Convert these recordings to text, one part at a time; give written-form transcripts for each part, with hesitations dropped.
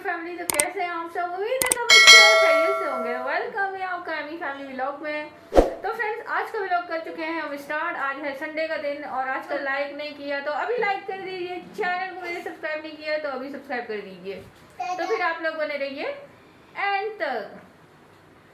Family, तो कैसे हैं आप सब? उम्मीद है सब अच्छे और खैरियत से होंगे। वेलकम है आपका एमी फैमिली व्लॉग में। तो फ्रेंड्स, आज का व्लॉग कर चुके हैं हम स्टार्ट। आज है संडे का दिन और आज का लाइक नहीं किया तो अभी लाइक कर दीजिए। चैनल को मेरे सब्सक्राइब नहीं किया तो अभी सब्सक्राइब कर दीजिए। तो फिर आप लोग बने रहिए एंड तक।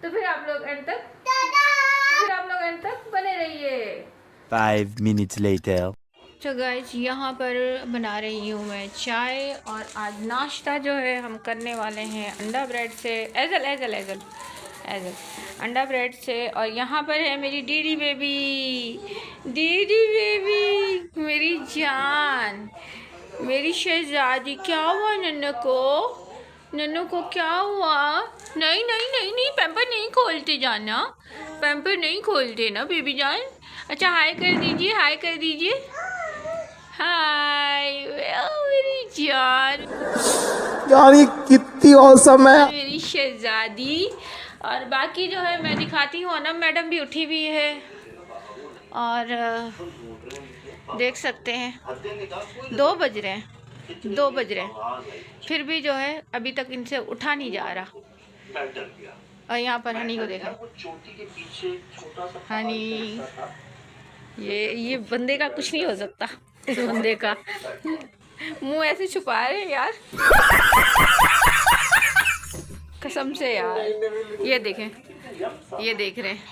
फिर आप लोग एंड तक बने रहिए। 5 minutes later. तो गाइस, यहाँ पर बना रही हूँ मैं चाय और आज नाश्ता जो है हम करने वाले हैं अंडा ब्रेड से। एजल अंडा ब्रेड से। और यहाँ पर है मेरी दीदी बेबी, मेरी जान, मेरी शहजादी। क्या हुआ नन्नू को क्या हुआ? नहीं, पैम्पर नहीं खोलते जाना, पैम्पर नहीं खोलते ना बेबी जान। अच्छा, हाय कर दीजिए। हाय मेरी जान, यार ये कितनी औसम है मेरी शहजादी। और बाकी जो है मैं दिखाती हूँ। अनम मैडम भी उठी हुई है और देख सकते हैं 2 बज रहे हैं फिर भी जो है अभी तक इनसे उठा नहीं जा रहा। और यहाँ पर हनी को देखा, हनी, ये बंदे का कुछ नहीं हो सकता। इस बंदे का मुंह ऐसे छुपा रहे हैं यार, कसम से यार। ये देखें, ये देख रहे हैं।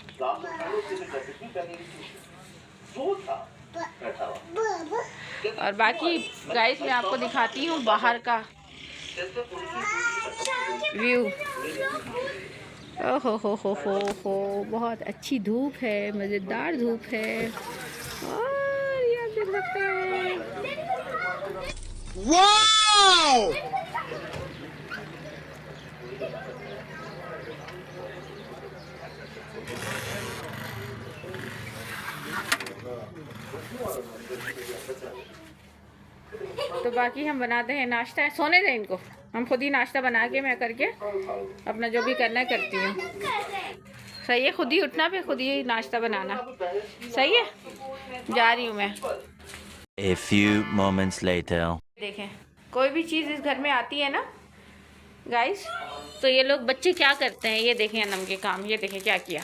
और बाकी गाइस मैं आपको दिखाती हूँ बाहर का व्यू। हो बहुत अच्छी धूप है, मज़ेदार धूप है। और ये आप देख सकते हैं, वाओ! तो बाकी हम बनाते हैं नाश्ता। सोने दें इनको, हम खुद ही नाश्ता बना के मैं करके अपना जो भी करना है करती हूँ। सही है, खुद ही उठना पे खुद ही नाश्ता बनाना। सही है, जा रही हूँ मैं। A few moments later. देखें, कोई भी चीज़ इस घर में आती है ना गाइस, तो ये लोग बच्चे क्या करते हैं, ये देखें अनम के काम। ये देखें क्या किया,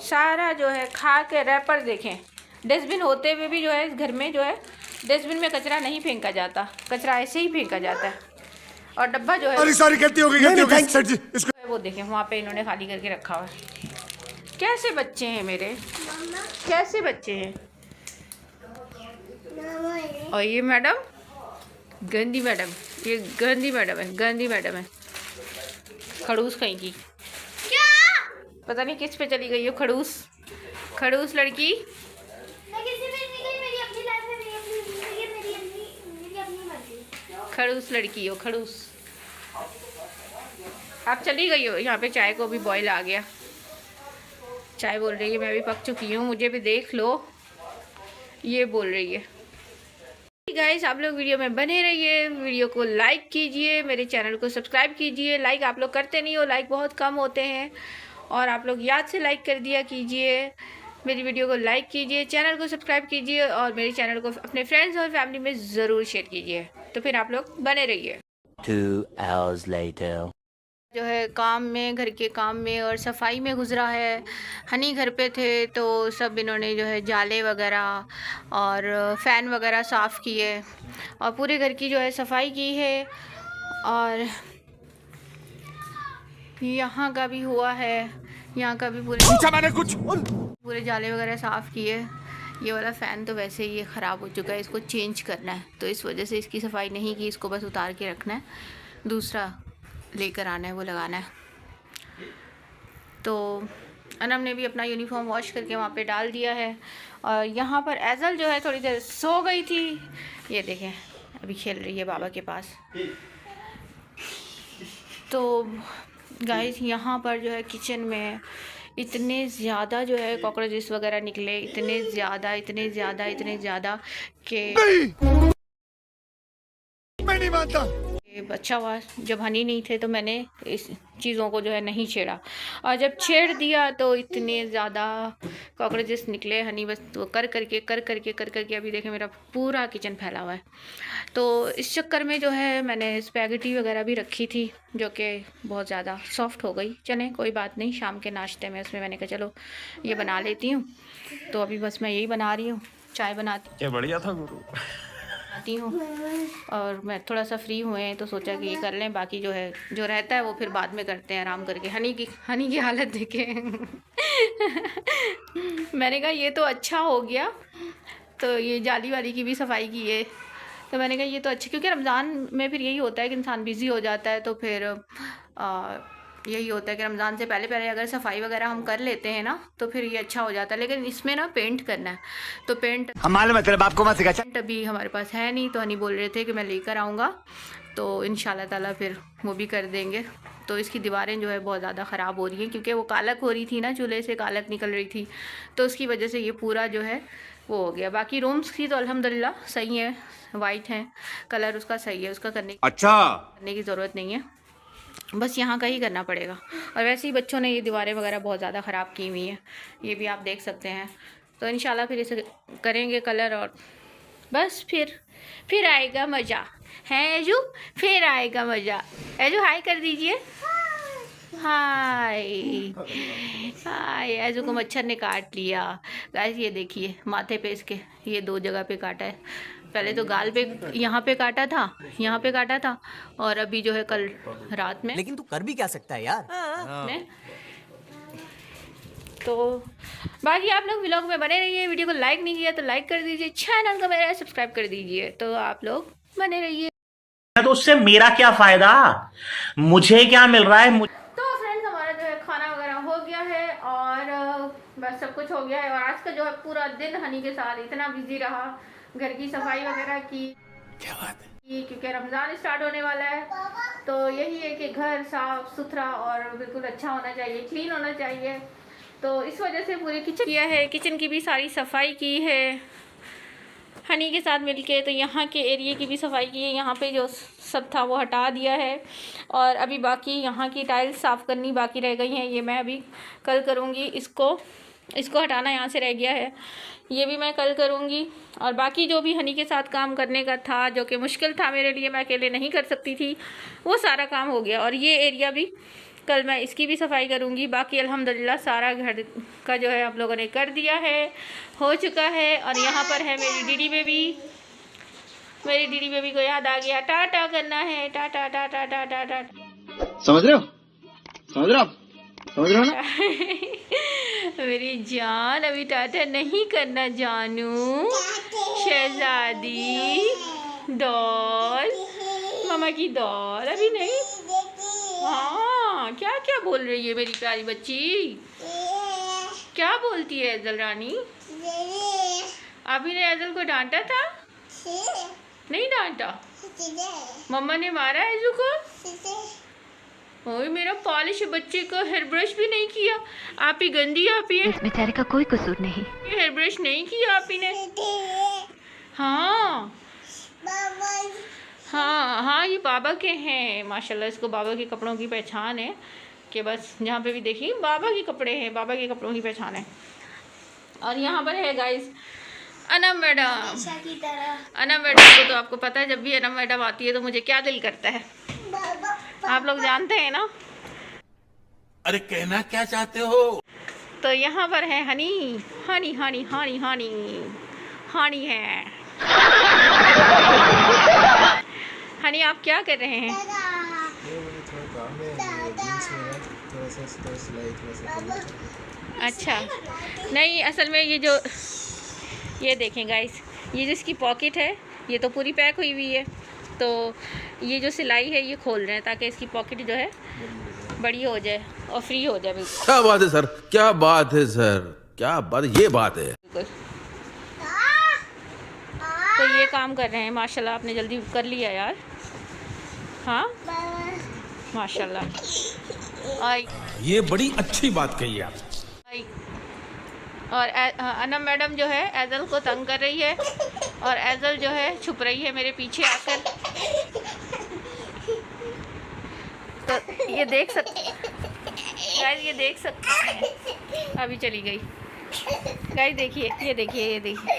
सारा जो है खा के रैपर। देखें, डस्टबिन होते हुए भी जो है इस घर में जो है डस्टबिन में कचरा नहीं फेंका जाता, कचरा ऐसे ही फेंका जाता है। और डब्बा जो है गलती हो गई सर जी, वो देखें वहाँ पे इन्होंने खाली करके रखा हुआ है। कैसे बच्चे हैं मेरे, कैसे बच्चे हैं। और ये मैडम गंदी मैडम, ये गंदी मैडम है, खड़ूस कहीं की। पता नहीं किस पे चली गई हो, खड़ूस लड़की। खड़ूस लड़की हो, खड़ूस। आप चली गई हो। यहाँ पे चाय को भी बॉयल आ गया। चाय बोल रही है मैं भी पक चुकी हूँ, मुझे भी देख लो, ये बोल रही है। गाइस, आप लोग वीडियो में बने रहिए, वीडियो को लाइक कीजिए, मेरे चैनल को सब्सक्राइब कीजिए। लाइक आप लोग करते नहीं हो, लाइक बहुत कम होते हैं और आप लोग याद से लाइक कर दिया कीजिए। मेरी वीडियो को लाइक कीजिए, चैनल को सब्सक्राइब कीजिए और मेरे चैनल को अपने फ्रेंड्स और फैमिली में ज़रूर शेयर कीजिए। तो फिर आप लोग बने रहिए। 2 hours later. जो है काम में, घर के काम में और सफाई में गुजरा है। हनी घर पे थे तो सब इन्होंने जो है जाले वगैरह और फ़ैन वगैरह साफ़ किए और पूरे घर की जो है सफाई की है। और यहाँ का भी हुआ है, यहाँ का भी पूरे जाले वगैरह साफ़ किए। ये वाला फ़ैन तो वैसे ही ये ख़राब हो चुका है, इसको चेंज करना है, तो इस वजह से इसकी सफाई नहीं की, इसको बस उतार के रखना है, दूसरा लेकर आना है, वो लगाना है। तो अनम ने भी अपना यूनिफॉर्म वॉश करके वहाँ पे डाल दिया है। और यहाँ पर एजल जो है थोड़ी देर सो गई थी, ये देखें अभी खेल रही है बाबा के पास। तो गाइस, यहाँ पर जो है किचन में इतने ज़्यादा जो है कॉकरोचेस वगैरह निकले, इतने ज़्यादा कि नहीं मानता। अच्छा हुआ जब हनी नहीं थे तो मैंने इस चीज़ों को जो है नहीं छेड़ा, और जब छेड़ दिया तो इतने ज़्यादा कॉकरोचेस निकले। हनी बस तो कर करके अभी देखें मेरा पूरा किचन फैला हुआ है। तो इस चक्कर में जो है मैंने स्पैगेटी वगैरह भी रखी थी जो कि बहुत ज़्यादा सॉफ्ट हो गई। चलें कोई बात नहीं, शाम के नाश्ते में उसमें मैंने कहा चलो ये बना लेती हूँ। तो अभी बस मैं यही बना रही हूँ, चाय बनाती क्या बढ़िया था गुरु। हूँ, और मैं थोड़ा सा फ्री हुए हैं तो सोचा कि ये कर लें, बाकी जो है जो रहता है वो फिर बाद में करते हैं आराम करके। हनी की हालत देखे मैंने कहा ये तो अच्छा हो गया, तो ये जाली वाली की भी सफाई की है। तो मैंने कहा ये तो अच्छा, क्योंकि रमज़ान में फिर यही होता है कि इंसान बिज़ी हो जाता है, तो फिर यही होता है कि रमज़ान से पहले अगर सफाई वगैरह हम कर लेते हैं ना तो फिर ये अच्छा हो जाता है। लेकिन इसमें ना पेंट करना है, तो पेंट हम मालूम है तेरे बाप को मत सिखा। पेंट अभी हमारे पास है नहीं, तो हनी बोल रहे थे कि मैं लेकर आऊँगा, तो इंशाल्लाह ताला फिर वो भी कर देंगे। तो इसकी दीवारें जो है बहुत ज़्यादा ख़राब हो रही हैं, क्योंकि वो कालक हो रही थी ना, चूल्हे से कालक निकल रही थी, तो उसकी वजह से ये पूरा जो है वो हो गया। बाकी रूम्स की तो अल्हम्दुलिल्लाह सही है, वाइट है कलर उसका, सही है, उसका करने की ज़रूरत नहीं है, बस यहाँ का ही करना पड़ेगा। और वैसे ही बच्चों ने ये दीवारें वगैरह बहुत ज़्यादा ख़राब की हुई हैं, ये भी आप देख सकते हैं। तो इंशाल्लाह फिर इसे करेंगे कलर, और बस फिर आएगा मज़ा है एजू, फिर आएगा मज़ा। एजू हाय कर दीजिए, हाय हाय। एजू को मच्छर ने काट लिया गाइस, ये देखिए माथे पे इसके ये 2 जगह पे काटा है। पहले तो गाल पे यहाँ पे काटा था, और अभी जो है कल रात में। लेकिन तू कर भी क्या सकता है यार। तो बाकी आप लोग व्लॉग में बने रहिए, वीडियो को लाइक नहीं किया तो लाइक कर दीजिए, चैनल को मेरा सब्सक्राइब कर दीजिए, तो आप लोग बने रहिए। तो उससे मेरा क्या फायदा, मुझे क्या मिल रहा है। तो फ्रेंड्स हमारा जो है खाना वगैरह हो गया है, और बस सब कुछ हो गया है। और आज का जो है पूरा दिन हनी के साथ इतना बिजी रहा, घर की सफाई वगैरह की, क्या बात है, क्योंकि रमज़ान स्टार्ट होने वाला है, तो यही है कि घर साफ सुथरा और बिल्कुल अच्छा होना चाहिए, क्लीन होना चाहिए। तो इस वजह से पूरे किचन किया है, किचन की भी सारी सफाई की है हनी के साथ मिलके। तो यहाँ के एरिया की भी सफाई की है, यहाँ पे जो सब था वो हटा दिया है, और अभी बाकी यहाँ की टाइल्स साफ़ करनी बाकी रह गई हैं, ये मैं अभी कल करूँगी। इसको हटाना यहाँ से रह गया है, ये भी मैं कल करूँगी। और बाकी जो भी हनी के साथ काम करने का था, जो कि मुश्किल था मेरे लिए, मैं अकेले नहीं कर सकती थी, वो सारा काम हो गया। और ये एरिया भी कल मैं इसकी भी सफाई करूँगी। बाकी अल्हम्दुलिल्लाह सारा घर का जो है आप लोगों ने कर दिया है, हो चुका है। और यहाँ पर है मेरी डीडी बेबी को याद आ गया, टाटा करना है, टाटा टाटा टाटा टाटा। समझ रहे हो ना? मेरी जान अभी टाटा नहीं करना जानू, शहजादी डॉल, मामा की डॉल अभी नहीं। हाँ क्या क्या बोल रही है मेरी प्यारी बच्ची, क्या बोलती है एजल रानी? अभी ने एजल को डांटा था? नहीं डांटा, मम्मा ने मारा एजू को? ओए मेरा पॉलिश बच्चे को हेयर ब्रश भी नहीं किया, आप ही गंदी आप ही है। इस बेचारे का कोई कसूर नहीं। हेयर ब्रश नहीं किया आप ही ने? हाँ हाँ हाँ, ये बाबा के हैं माशाल्लाह। इसको बाबा के कपड़ों की पहचान है कि बस जहाँ पे भी देखिए बाबा के कपड़े हैं, बाबा के कपड़ों की पहचान है। और यहाँ पर है guys Anam madam. Anam madam को तो आपको पता है, जब भी अनम मैडम आती है तो मुझे क्या दिल करता है, आप लोग जानते हैं ना। अरे कहना क्या चाहते हो? तो यहाँ पर है हनी हनी हनी हनी हनी हनी है। हनी आप क्या कर रहे हैं? अच्छा नहीं, असल में ये देखें गाइस, ये जिसकी पॉकेट है ये तो पूरी पैक हुई हुई है, तो ये जो सिलाई है ये खोल रहे हैं ताकि इसकी पॉकेट जो है बड़ी हो जाए और फ्री हो जाए बिल्कुल। क्या बात है सर, क्या बात है सर, क्या बात, ये बात है। तो ये काम कर रहे हैं माशाल्लाह, आपने जल्दी कर लिया यार। हाँ माशाल्लाह। आई ये बड़ी अच्छी बात कही आप। और अनम मैडम जो है एजल को तंग कर रही है, और एजल जो है छुप रही है मेरे पीछे आकर। तो ये देख सकते गाइस, ये देख सकते हैं। अभी चली गई गाइस, देखिए ये देखिए, ये देखिए,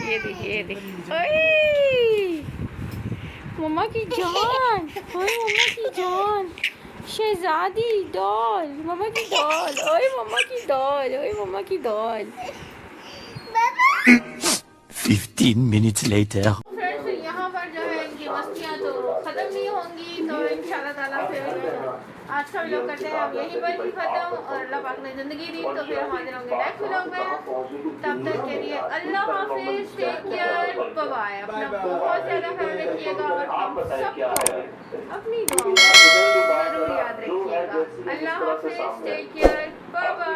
ये देखिए, ये देखिए। ओए मम्मा की जान, ओए मम्मा की जान, शहजादी डॉल, मम्मा की डॉल, ओए मम्मा की डॉल, ओए मम्मा की डॉल। 15 minutes later. फ्रेंड्स यहाँ पर जो है इनकी मस्तियाँ तो ख़त्म नहीं होंगी, तो इंशाल्लाह ताला फिर आज का व्लॉग करते हैं हम यहीं पर ही ख़त्म। और अल्लाह पाक ने ज़िंदगी दी तो फिर हम हाजिर होंगे नेक्स्ट व्लॉग में। तब तक के लिए अल्लाह हाफिज़, टेक केयर, बाय बाय। अपना बहुत ज़्यादा ख्याल रखिएगा और हम सबको अपनी दुआओं में ज़रूर याद रखिएगा। अल्लाह हाफिज़, टेक केयर, बाय बाय।